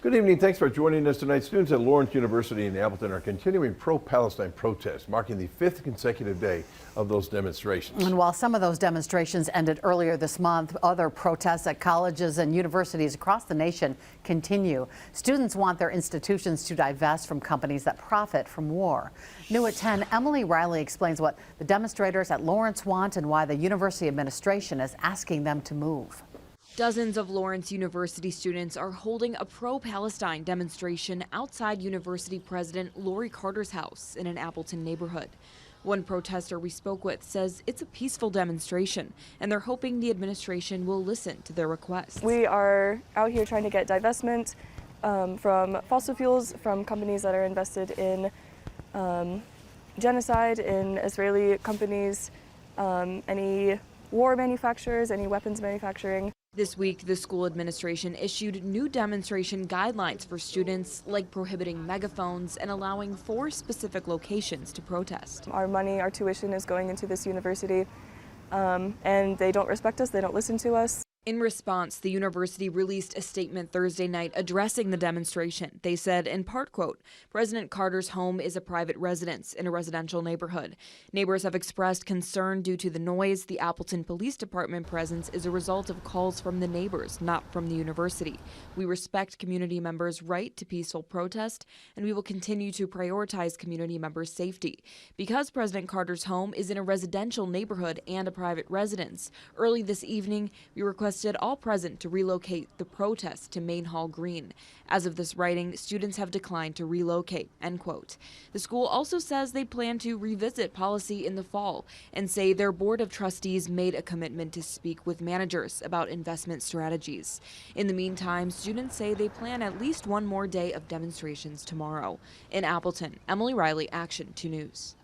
Good evening. Thanks for joining us tonight. Students at Lawrence University in Appleton are continuing pro-Palestine protests, marking the 5th consecutive day of those demonstrations. And while some of those demonstrations ended earlier this month, other protests at colleges and universities across the nation continue. Students want their institutions to divest from companies that profit from war. New at 10, Emily Riley explains what the demonstrators at Lawrence want and why the university administration is asking them to move. Dozens of Lawrence University students are holding a pro-Palestine demonstration outside University President Lori Carter's house in an Appleton neighborhood. One protester we spoke with says it's a peaceful demonstration, and they're hoping the administration will listen to their requests. We are out here trying to get divestment from fossil fuels, from companies that are invested in genocide, in Israeli companies, any war manufacturers, any weapons manufacturing. This week, the school administration issued new demonstration guidelines for students, like prohibiting megaphones and allowing 4 specific locations to protest. Our money, our tuition is going into this university, and they don't respect us, they don't listen to us. In response, the university released a statement Thursday night addressing the demonstration. They said, in part, quote, President Carter's home is a private residence in a residential neighborhood. Neighbors have expressed concern due to the noise. The Appleton Police Department presence is a result of calls from the neighbors, not from the university. We respect community members' right to peaceful protest, and we will continue to prioritize community members' safety. Because President Carter's home is in a residential neighborhood and a private residence, early this evening, we requested all present to relocate the protest to Main Hall Green. As of this writing, students have declined to relocate, end quote. The school also says they plan to revisit policy in the fall and say their board of trustees made a commitment to speak with managers about investment strategies. In the meantime, students say they plan at least one more day of demonstrations tomorrow. In Appleton, Emily Riley, Action 2 News.